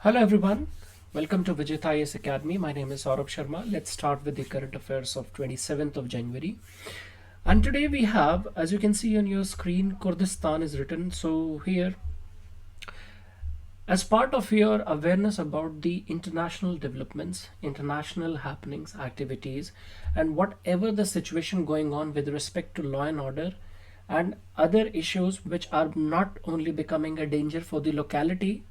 Hello everyone, welcome to Vijay IAS Academy. My name is Saurabh Sharma. Let's start with the current affairs of 27th of January. And today we have, as you can see on your screen, Kurdistan is written. So here, as part of your awareness about the international developments, international happenings, activities, and whatever the situation going on with respect to law and order and other issues which are not only becoming a danger for the locality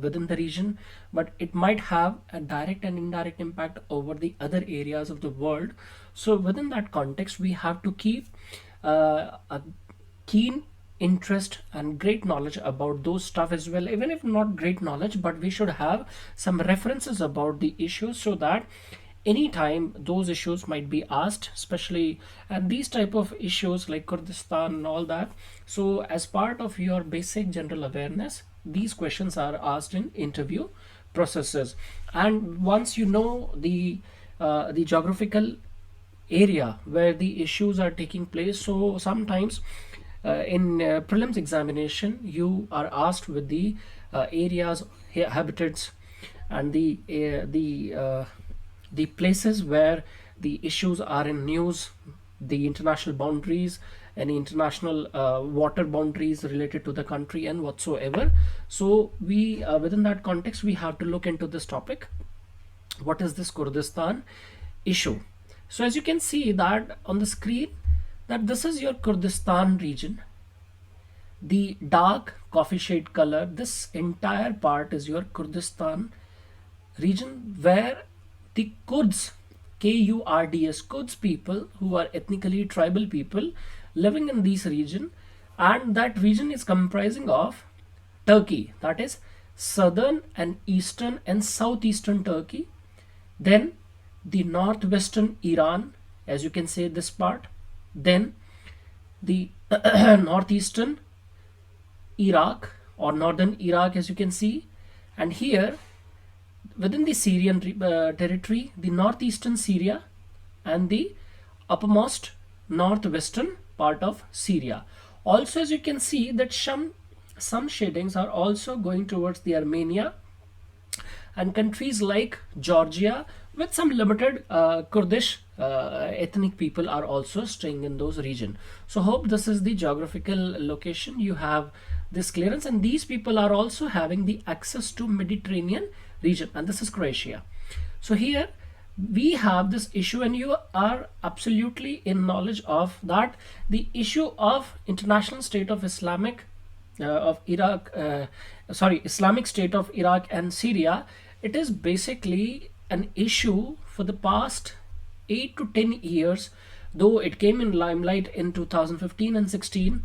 within the region, but it might have a direct and indirect impact over the other areas of the world. So within that context, we have to keep a keen interest and great knowledge about those stuff as well, even if not great knowledge, but we should have some references about the issues so that anytime those issues might be asked, especially and these type of issues like Kurdistan and all that. So as part of your basic general awareness, these questions are asked in interview processes. And once you know the geographical area where the issues are taking place, so sometimes in prelims examination you are asked with the areas, habitats, and the places where the issues are in news, the international boundaries, any international water boundaries related to the country and whatsoever. So we within that context we have to look into this topic. What is this Kurdistan issue? So as you can see that on the screen, that this is your Kurdistan region. The dark coffee shade color, this entire part is your Kurdistan region, where the Kurds, Kurds, Kurds people, who are ethnically tribal people living in this region, and that region is comprising of Turkey, that is southern and eastern and southeastern Turkey, then the northwestern Iran, as you can say this part, then the northeastern Iraq or northern Iraq, as you can see, and here within the Syrian territory, the northeastern Syria and the uppermost northwestern part of Syria. Also, as you can see that some shadings are also going towards the Armenia and countries like Georgia, with some limited Kurdish ethnic people are also staying in those regions. So hope this is the geographical location. You have this clearance, and these people are also having the access to Mediterranean region, and this is Croatia. So here we have this issue, and you are absolutely in knowledge of that. The issue of international state of Islamic of Iraq, Islamic State of Iraq and Syria, it is basically an issue for the past 8 to 10 years, though it came in limelight in 2015 and 16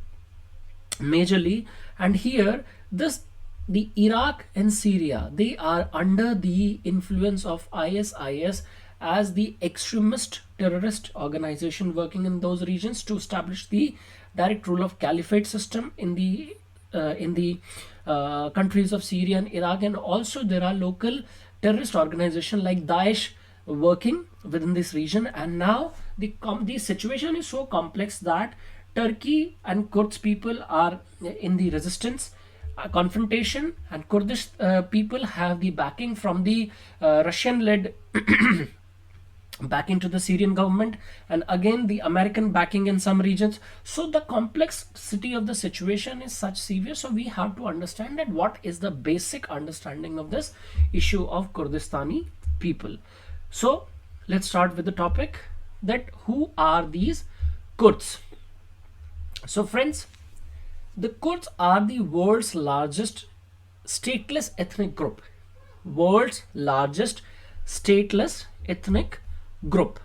majorly. And here the Iraq and Syria, they are under the influence of ISIS as the extremist terrorist organization working in those regions to establish the direct rule of caliphate system in the countries of Syria and Iraq. And also there are local terrorist organizations like Daesh working within this region. And now the situation is so complex that Turkey and Kurds people are in the resistance confrontation, and Kurdish people have the backing from the Russian-led backing to the Syrian government, and again the American backing in some regions. So the complexity of the situation is such severe, so we have to understand that what is the basic understanding of this issue of Kurdistani people. So let's start with the topic, that who are these Kurds. So friends, the Kurds are the world's largest stateless ethnic group. World's largest stateless ethnic group.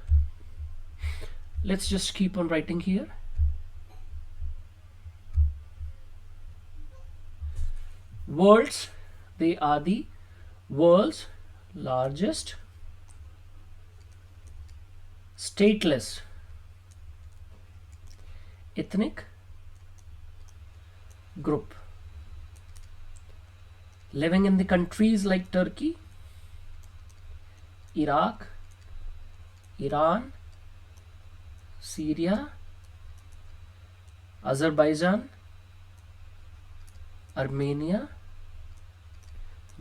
Let's just keep on writing here. They are the world's largest stateless ethnic group, living in the countries like Turkey, Iraq, Iran, Syria, Azerbaijan, Armenia,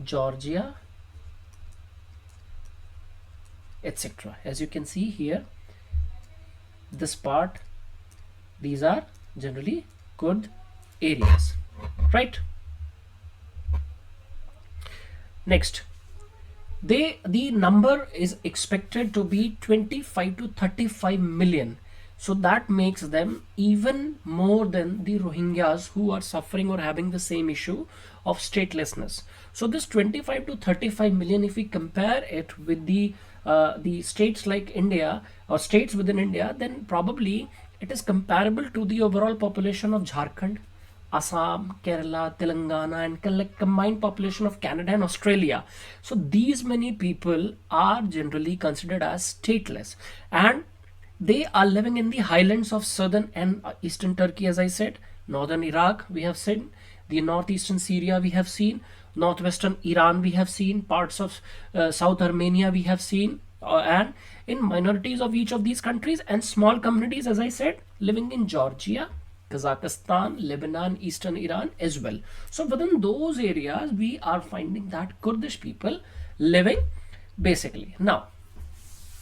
Georgia, etc. As you can see here, this part, these are generally Kurd areas, right? Next, the number is expected to be 25 to 35 million. So that makes them even more than the Rohingyas, who are suffering or having the same issue of statelessness. So this 25 to 35 million, if we compare it with the states like India or states within India, then probably it is comparable to the overall population of Jharkhand, Assam, Kerala, Telangana, and combined population of Canada and Australia. So these many people are generally considered as stateless, and they are living in the highlands of southern and eastern Turkey, as I said, northern Iraq, we have seen, the northeastern Syria, we have seen, northwestern Iran, we have seen, parts of South Armenia, we have seen, and in minorities of each of these countries, and small communities, as I said, living in Georgia, Kazakhstan, Lebanon, Eastern Iran as well. So within those areas, we are finding that Kurdish people living basically. Now,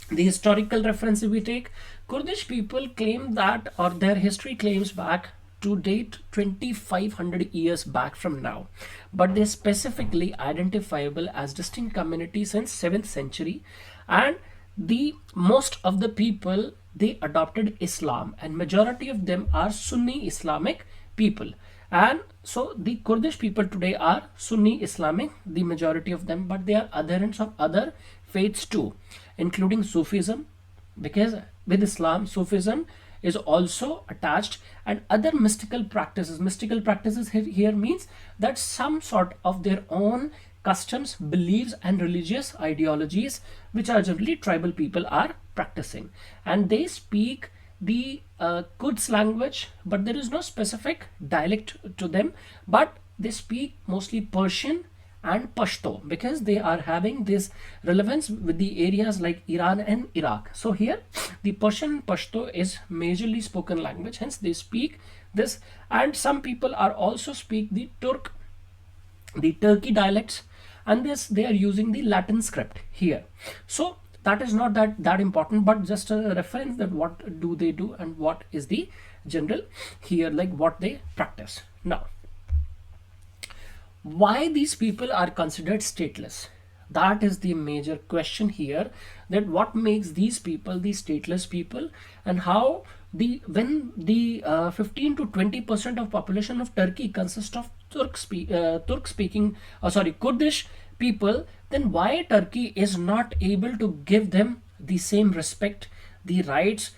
the historical reference we take, Kurdish people claim that, or their history claims back to date 2500 years back from now, but they're specifically identifiable as distinct communities since 7th century, and the most of the people, they adopted Islam, and majority of them are Sunni Islamic people. And so the Kurdish people today are Sunni Islamic, the majority of them, but they are adherents of other faiths too, including Sufism, because with Islam, Sufism is also attached, and other mystical practices. Mystical practices here means that some sort of their own customs, beliefs, and religious ideologies, which are generally tribal people are practicing, and they speak the Kurds language, but there is no specific dialect to them, but they speak mostly Persian and Pashto, because they are having this relevance with the areas like Iran and Iraq. So here the Persian Pashto is majorly spoken language, hence they speak this, and some people are also speak the Turkey dialects, and this they are using the Latin script here. So that is not that important, but just a reference that what do they do and what is the general here, like what they practice. Now, why these people are considered stateless? That is the major question here, that what makes these people the stateless people, and how when the 15 to 20% of population of Turkey consists of Kurdish people, then why Turkey is not able to give them the same respect, the rights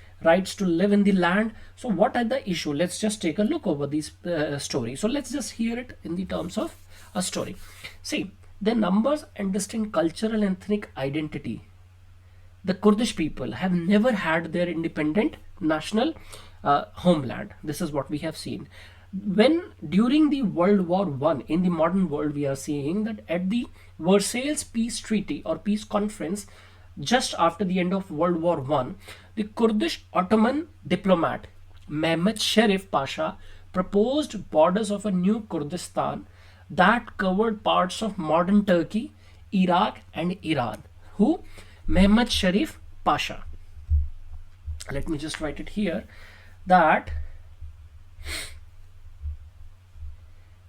to live in the land? So what are the issue? Let's just take a look over this story. So let's just hear it in the terms of a story. See, their numbers and distinct cultural and ethnic identity. The Kurdish people have never had their independent national homeland. This is what we have seen. When during the World War I, in the modern world, we are seeing that at the Versailles Peace Treaty or Peace Conference, just after the end of World War I, the Kurdish Ottoman diplomat Mehmet Sharif Pasha proposed borders of a new Kurdistan that covered parts of modern Turkey, Iraq, and Iran. Who? Mehmet Sharif Pasha. Let me just write it here, that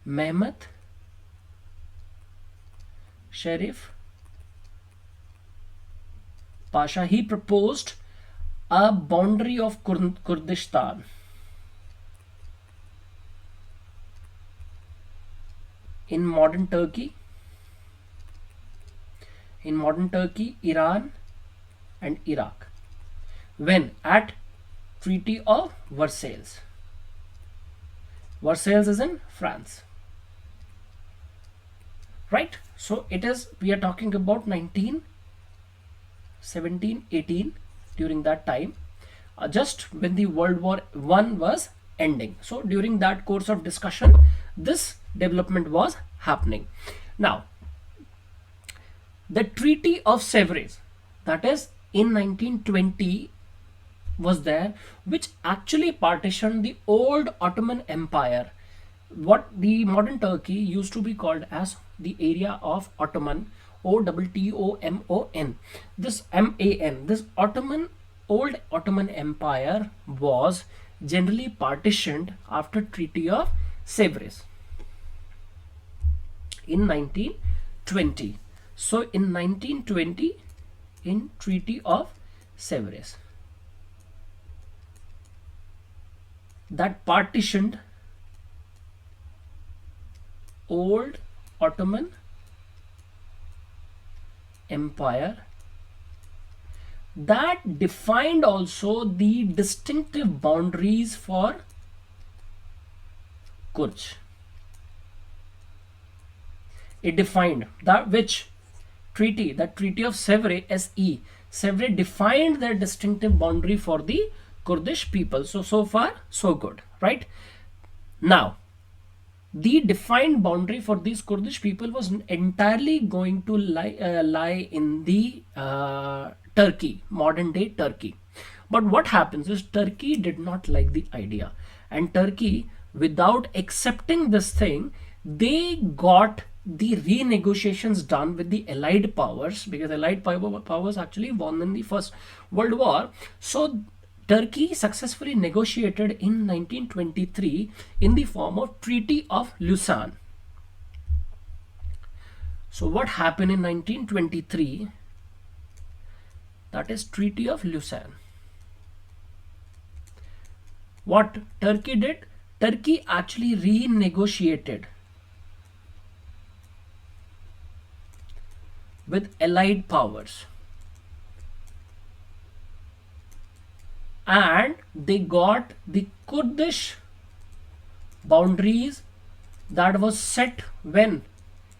Mehmet Sharif Pasha, he proposed a boundary of Kurdistan in modern Turkey, Iran, and Iraq, when at Treaty of Versailles. Versailles is in France, right? So it is, we are talking about 1917, 18, during that time, just when the World War I was ending. So during that course of discussion, this development was happening. Now, the Treaty of Sevres, that is in 1920, was there, which actually partitioned the old Ottoman Empire, what the modern Turkey used to be called as the area of Ottoman, OTTOMON. This MAN, this old Ottoman Empire was generally partitioned after Treaty of Sevres in 1920. So in 1920, in Treaty of Sevres, that partitioned old Ottoman Empire, that defined also the distinctive boundaries for Kurch. It defined that which treaty, that Treaty of Sevres, SE. Sevres defined their distinctive boundary for the Kurdish people. So far, so good, right? Now, the defined boundary for these Kurdish people was entirely going to lie in the Turkey, modern day Turkey. But what happens is Turkey did not like the idea, and Turkey, without accepting this thing, they got the renegotiations done with the Allied powers, because Allied powers actually won in the First World War. So Turkey successfully negotiated in 1923 in the form of Treaty of Lausanne. So what happened in 1923? That is Treaty of Lausanne. What Turkey did? Turkey actually renegotiated with Allied powers, and they got the Kurdish boundaries that was set when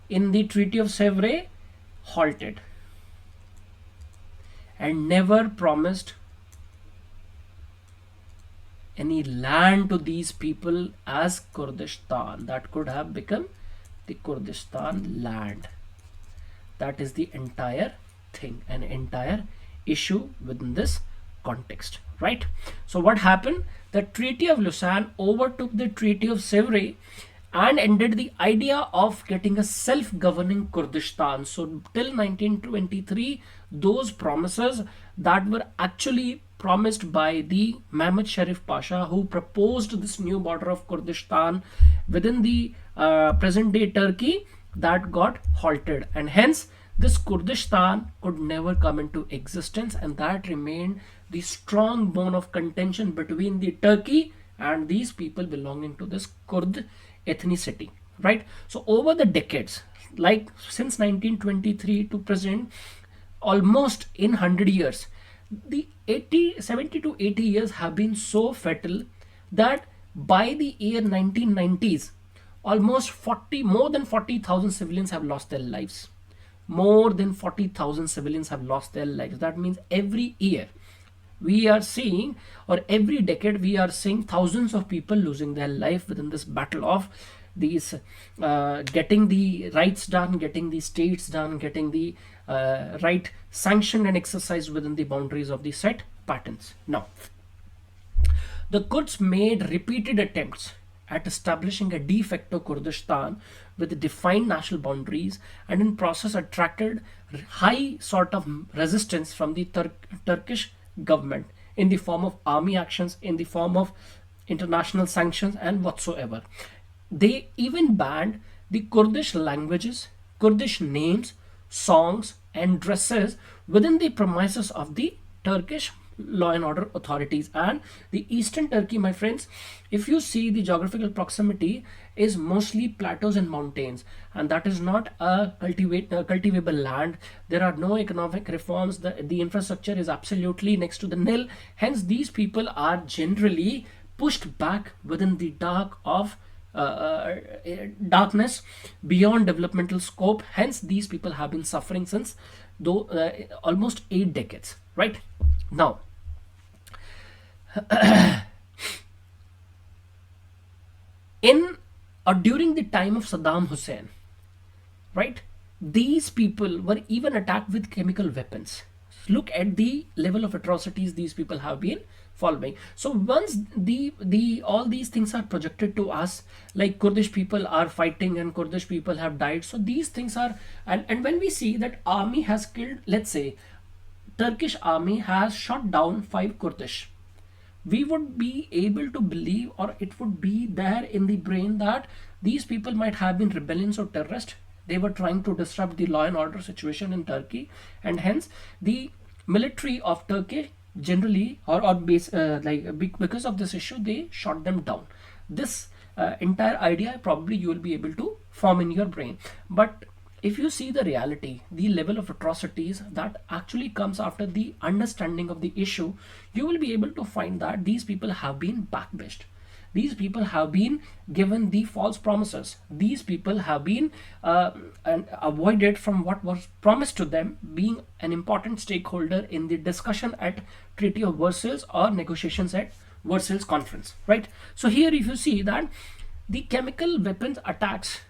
in the Treaty of Sevres halted, and never promised any land to these people as Kurdistan. That could have become the Kurdistan land. That is the entire thing, an entire issue within this context, right? So what happened? The Treaty of Lausanne overtook the Treaty of Sevres and ended the idea of getting a self-governing Kurdistan. So till 1923, those promises that were actually promised by the Mehmed Sharif Pasha, who proposed this new border of Kurdistan within the present-day Turkey, that got halted, and hence this Kurdistan could never come into existence, and that remained the strong bone of contention between the Turkey and these people belonging to this Kurd ethnicity, right? So over the decades, like since 1923 to present, almost in 100 years, the 70 to 80 years have been so fatal that by the year 1990s, almost more than 40,000 civilians have lost their lives. More than 40,000 civilians have lost their lives. That means every year we are seeing, or every decade we are seeing, thousands of people losing their life within this battle of these getting the rights done, getting the states done, getting the right sanctioned and exercised within the boundaries of the set patterns. Now, the Kurds made repeated attempts at establishing a de facto Kurdistan with defined national boundaries, and in process attracted high sort of resistance from the Turkish government in the form of army actions, in the form of international sanctions and whatsoever. They even banned the Kurdish languages, Kurdish names, songs and dresses within the premises of the Turkish law and order authorities. And the eastern Turkey, my friends, if you see the geographical proximity, is mostly plateaus and mountains, and that is not a cultivable land. There are no economic reforms. The infrastructure is absolutely next to the nil. Hence these people are generally pushed back within the darkness beyond developmental scope. Hence these people have been suffering since almost 8 decades, right? Now, in or during the time of Saddam Hussein, right, these people were even attacked with chemical weapons. look at the level of atrocities these people have been following. So once the all these things are projected to us, like Kurdish people are fighting and Kurdish people have died, so these things are, and when we see that army has killed, let's say Turkish army has shot down 5 Kurdish, we would be able to believe, or it would be there in the brain, that these people might have been rebellions or terrorists. They were trying to disrupt the law and order situation in Turkey, and hence the military of Turkey generally, or base, because of this issue, they shot them down. This entire idea probably you will be able to form in your brain. But if you see the reality, the level of atrocities that actually comes after the understanding of the issue, you will be able to find that these people have been backbashed. These people have been given the false promises. These people have been and avoided from what was promised to them, being an important stakeholder in the discussion at Treaty of Versailles or negotiations at Versailles Conference, right? So here if you see that the chemical weapons attacks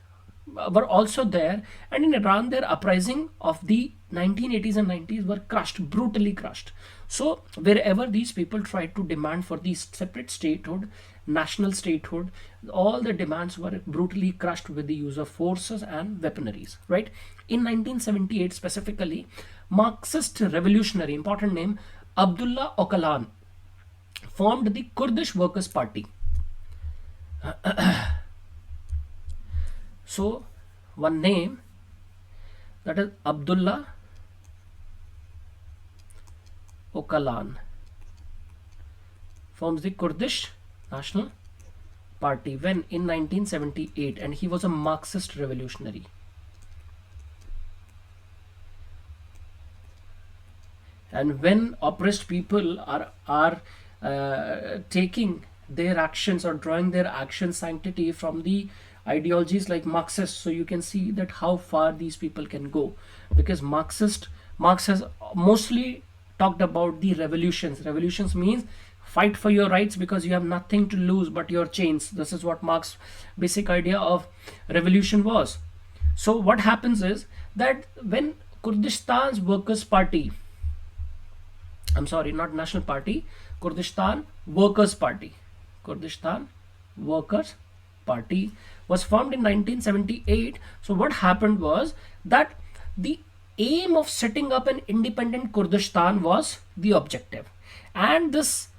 were also there, and in Iran their uprising of the 1980s and 90s were crushed, brutally crushed. So wherever these people tried to demand for the separate statehood, national statehood, all the demands were brutally crushed with the use of forces and weaponaries, right? In 1978 specifically, Marxist revolutionary, important name, Abdullah Öcalan formed the Kurdish Workers' Party. So one name, that is Abdullah Öcalan, forms the Kurdish National Party when in 1978, and he was a Marxist revolutionary. And when oppressed people are taking their actions or drawing their action sanctity from the ideologies like Marxist, so you can see that how far these people can go, because Marx has mostly talked about the revolutions means fight for your rights because you have nothing to lose but your chains. This is what Marx's basic idea of revolution was. So what happens is that when Kurdistan's Workers' Party, I'm sorry, not National Party, Kurdistan Workers' Party, Kurdistan Workers' Party was formed in 1978. So what happened was that the aim of setting up an independent Kurdistan was the objective, and this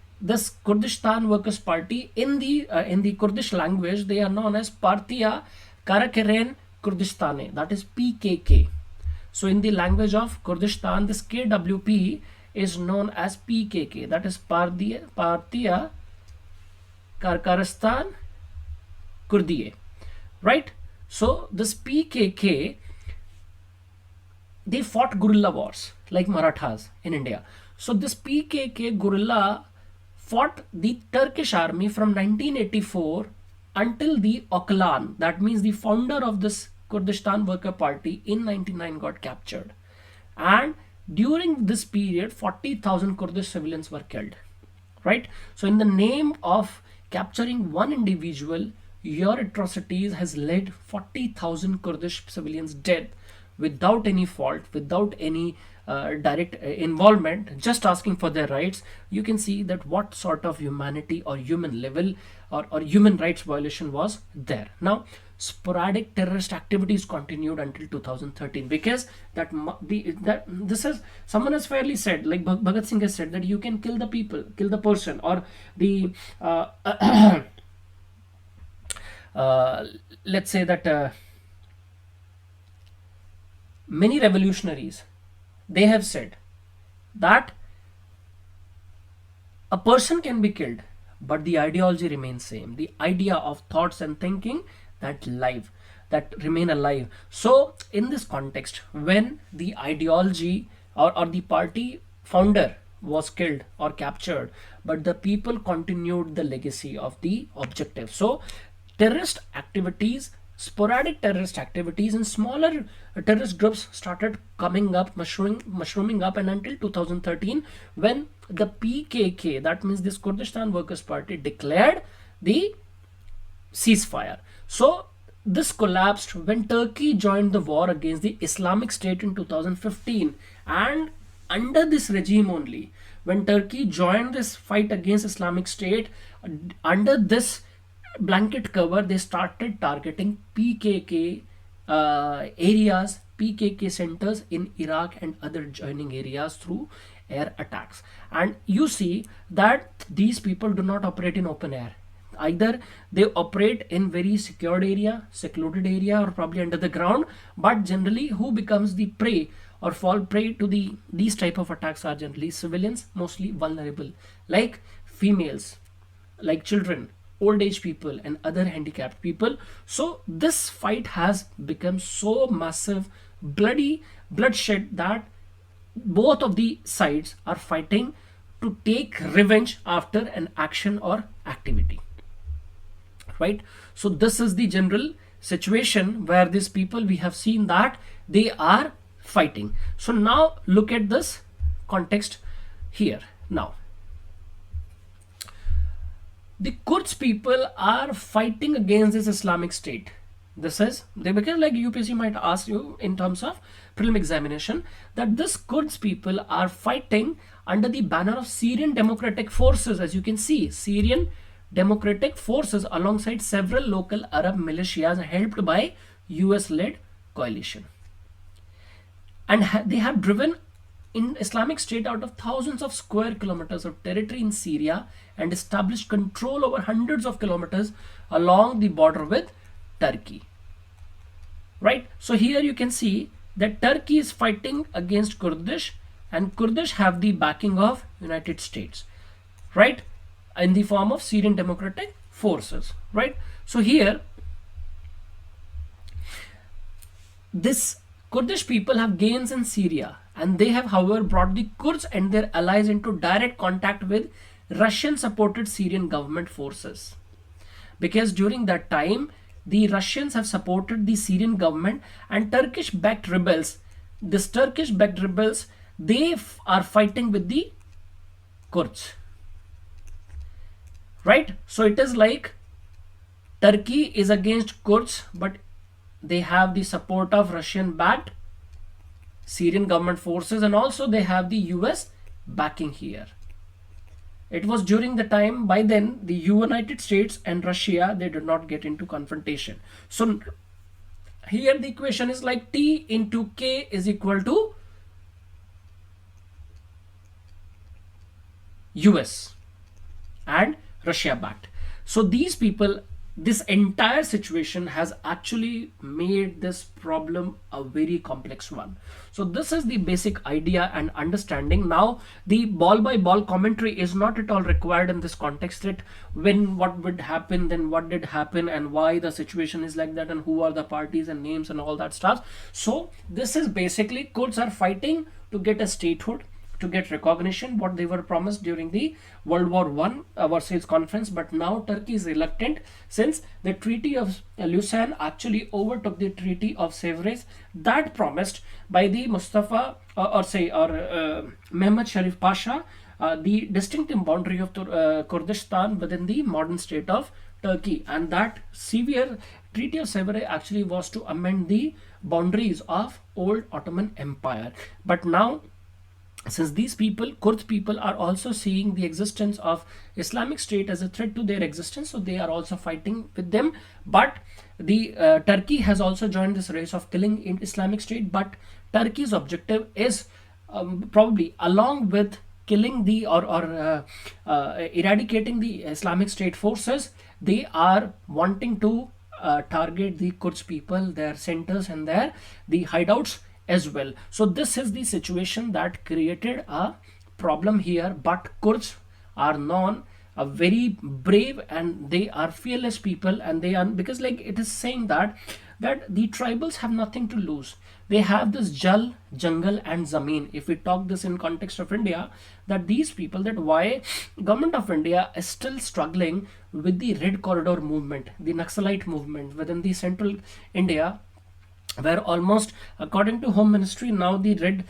Kurdistan Workers' Party in the Kurdish language, they are known as Partiya Karakeren Kurdistane, that is PKK. So in the language of Kurdistan, this KWP is known as PKK, that is Partiya Karkaristan Kurdiye, right? So this PKK, they fought guerrilla wars like Marathas in India. So this PKK guerrilla fought the Turkish army from 1984 until the Öcalan, that means the founder of this Kurdistan Worker Party, in 1999 got captured. And during this period 40,000 Kurdish civilians were killed, right? So in the name of capturing one individual, your atrocities has led 40,000 Kurdish civilians dead without any fault, without any direct involvement, just asking for their rights. You can see that what sort of humanity or human level or human rights violation was there. Now sporadic terrorist activities continued until 2013, because this is, someone has fairly said, like Bhagat Singh has said, that you can kill the people, kill the person, or the let's say that many revolutionaries, they have said that a person can be killed but the ideology remains same, the idea of thoughts and thinking that remain alive. So in this context, when the ideology or the party founder was killed or captured, but the people continued the legacy of the objective. So terrorist activities, sporadic terrorist activities and smaller terrorist groups started coming up, mushrooming up, and until 2013, when the PKK, that means this Kurdistan Workers' Party, declared the ceasefire. So this collapsed when Turkey joined the war against the Islamic State in 2015, and Under this regime only, when Turkey joined this fight against Islamic State, under this blanket cover, they started targeting PKK areas, PKK centers in Iraq and other joining areas through air attacks. And you see that these people do not operate in open air. Either they operate in very secured area, secluded area, or probably under the ground. But generally, who becomes the prey or fall prey to these type of attacks are generally civilians, mostly vulnerable, like females, like children, old age people, and other handicapped people. So this fight has become so massive, bloody, bloodshed, that both of the sides are fighting to take revenge after an action or activity, right? So this is the general situation where these people, we have seen that they are fighting. So now look at this context here. Now the Kurds people are fighting against this Islamic State. This is, they become like UPSC might ask you in terms of prelim examination, that this Kurds people are fighting under the banner of Syrian Democratic Forces. As you can see, Syrian Democratic Forces alongside several local Arab militias helped by US-led coalition. And they have driven in Islamic State out of thousands of square kilometers of territory in Syria and established control over hundreds of kilometers along the border with Turkey. Right? So here you can see that Turkey is fighting against Kurdish, and Kurdish have the backing of United States, right? In the form of Syrian Democratic Forces, right? So here, this Kurdish people have gains in Syria, and they have, however, brought the Kurds and their allies into direct contact with Russian-supported Syrian government forces. Because during that time, the Russians have supported the Syrian government, and Turkish-backed rebels, this Turkish-backed rebels, they are fighting with the Kurds, right? So it is like Turkey is against Kurds, but they have the support of Russian-backed Syrian government forces, and also they have the US backing here. It was during the time, by then, the United States and Russia, they did not get into confrontation. So here the equation is like T into K is equal to US and Russia backed. So these people, this entire situation has actually made this problem a very complex one. So this is the basic idea and understanding. Now the ball by ball commentary is not at all required in this context, that when what would happen, then what did happen, and why the situation is like that, and who are the parties and names and all that stuff. So this is basically Kurds are fighting to get a statehood, to get recognition, what they were promised during the World War I Versailles Conference. But now Turkey is reluctant, since the Treaty of Lausanne actually overtook the Treaty of Sèvres that promised by the Mustafa Mehmed Sharif Pasha the distinctive boundary of Kurdistan within the modern state of Turkey. And that severe Treaty of Sèvres actually was to amend the boundaries of old Ottoman Empire. But now, since these people, Kurd people, are also seeing the existence of Islamic State as a threat to their existence, so they are also fighting with them. But the Turkey has also joined this race of killing in Islamic State. But Turkey's objective is probably, along with killing the eradicating the Islamic State forces, they are wanting to target the Kurds people, their centers and the hideouts as well. So this is the situation that created a problem here. But Kurds are known a very brave, and they are fearless people, and they are, because like it is saying that the tribals have nothing to lose. They have this jal, jungle and zameen. If we talk this in context of India, that these people, that why government of India is still struggling with the Red Corridor movement, the Naxalite movement within the central India, where almost, according to Home Ministry, now the red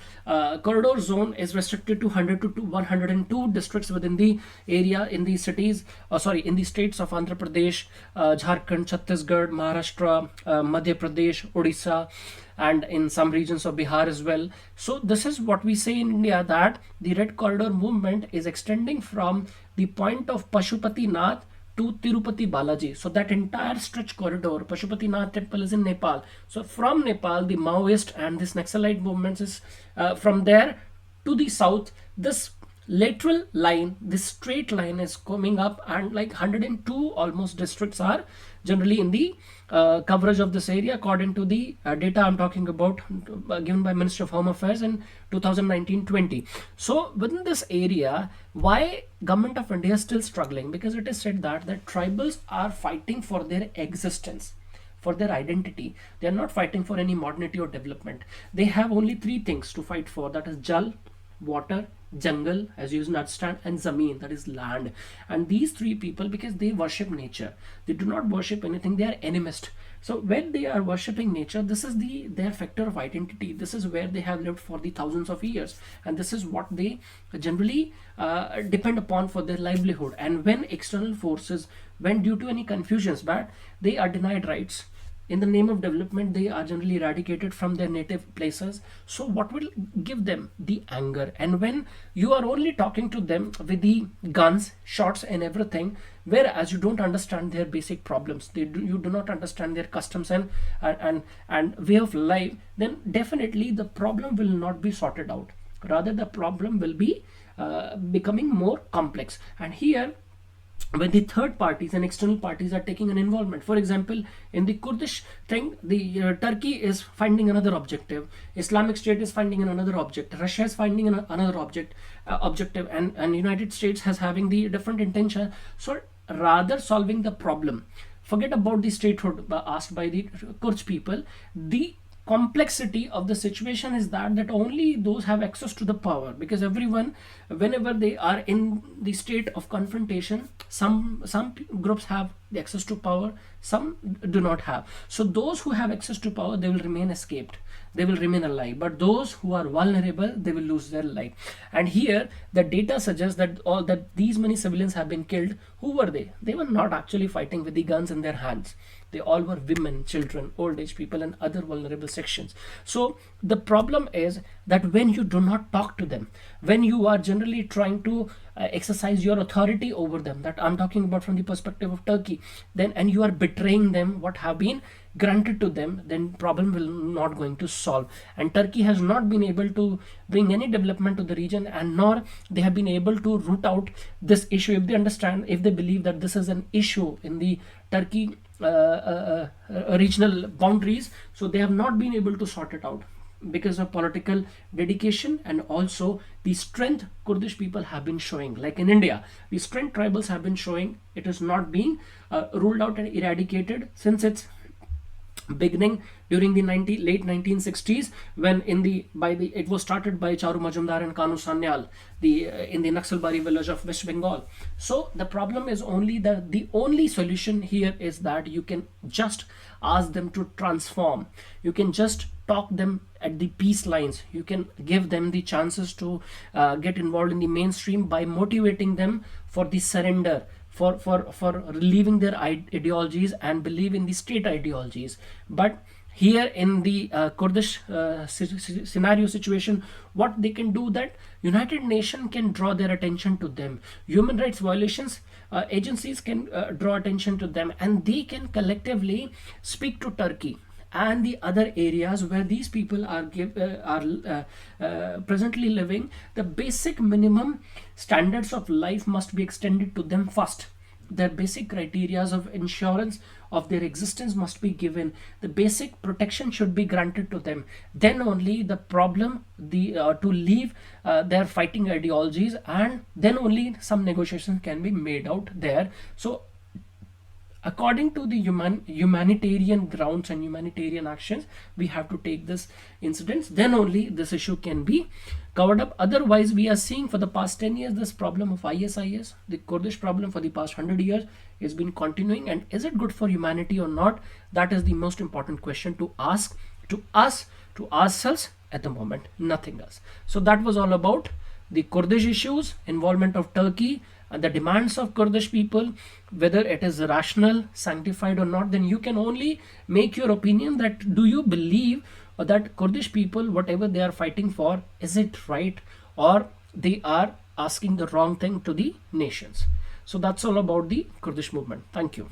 corridor zone is restricted to 100 to 102 districts within the area, in the cities, in the states of Andhra Pradesh, Jharkhand, Chhattisgarh, Maharashtra, Madhya Pradesh, Odisha, and in some regions of Bihar as well. So this is what we say in India, that the red corridor movement is extending from the point of Pashupati Nath to Tirupati Balaji. So that entire stretch corridor, Pashupati Nath temple is in Nepal. So from Nepal, the Maoist and this Naxalite movements is from there to the south. This lateral line, this straight line is coming up, and like 102 almost districts are generally in the coverage of this area, according to the data I'm talking about, given by Ministry of Home Affairs in 2019-20. So within this area, why Government of India is still struggling? Because it is said that tribals are fighting for their existence, for their identity. They are not fighting for any modernity or development. They have only three things to fight for, that is jal, water, jungle, as you understand, and zameen, that is land. And these three people, because they worship nature, they do not worship anything, they are animist. So when they are worshipping nature, this is their factor of identity. This is where they have lived for the thousands of years, and this is what they generally depend upon for their livelihood. And when external forces, when due to any confusions, but they are denied rights, in the name of development, they are generally eradicated from their native places. So what will give them the anger? And when you are only talking to them with the guns, shots and everything, whereas you don't understand their basic problems, you do not understand their customs and way of life, then definitely the problem will not be sorted out. Rather, the problem will be becoming more complex. And here, when the third parties and external parties are taking an involvement, for example, in the Kurdish thing, the Turkey is finding another objective, Islamic State is finding another object, Russia is finding another objective, and United States has having the different intention. So rather solving the problem, forget about the statehood asked by the Kurds people. The complexity of the situation is that only those have access to the power, because everyone, whenever they are in the state of confrontation, some groups have the access to power, some do not have. So those who have access to power, they will remain escaped, they will remain alive, but those who are vulnerable, they will lose their life. And here the data suggests that these many civilians have been killed. Who were they were not actually fighting with the guns in their hands. They all were women, children, old age people, and other vulnerable sections. So the problem is that when you do not talk to them, when you are generally trying to exercise your authority over them, that I'm talking about from the perspective of Turkey, then, and you are betraying them what have been granted to them, then problem will not going to solve. And Turkey has not been able to bring any development to the region, and nor they have been able to root out this issue. If they understand, if they believe that this is an issue in the Turkey regional boundaries, so they have not been able to sort it out because of political dedication and also the strength Kurdish people have been showing. Like in India, the strength tribals have been showing, it is not being ruled out and eradicated since its beginning during the late 1960s, when it was started by Charu Majumdar and Kanu Sanyal, in the Naxalbari village of West Bengal. So the problem is only that the only solution here is that you can just ask them to transform. You can just talk them at the peace lines. You can give them the chances to get involved in the mainstream by motivating them for the surrender, for leaving their ideologies and believe in the state ideologies. But here in the Kurdish scenario situation, what they can do, that United Nations can draw their attention to them, human rights violations agencies can draw attention to them, and they can collectively speak to Turkey and the other areas where these people are presently living. The basic minimum standards of life must be extended to them first. Their basic criteria of insurance of their existence must be given. The basic protection should be granted to them. Then only the problem to leave their fighting ideologies, and then only some negotiations can be made out there. So according to the humanitarian grounds and humanitarian actions, we have to take this incidents, then only this issue can be covered up. Otherwise, we are seeing for the past 10 years this problem of ISIS, the Kurdish problem for the past 100 years has been continuing. And is it good for humanity or not? That is the most important question to ask. to us, to ourselves at the moment, nothing else. So that was all about the Kurdish issues, involvement of Turkey, and the demands of Kurdish people, whether it is rational, sanctified or not. Then you can only make your opinion that do you believe that Kurdish people, whatever they are fighting for, is it right, or they are asking the wrong thing to the nations. So that's all about the Kurdish movement. Thank you.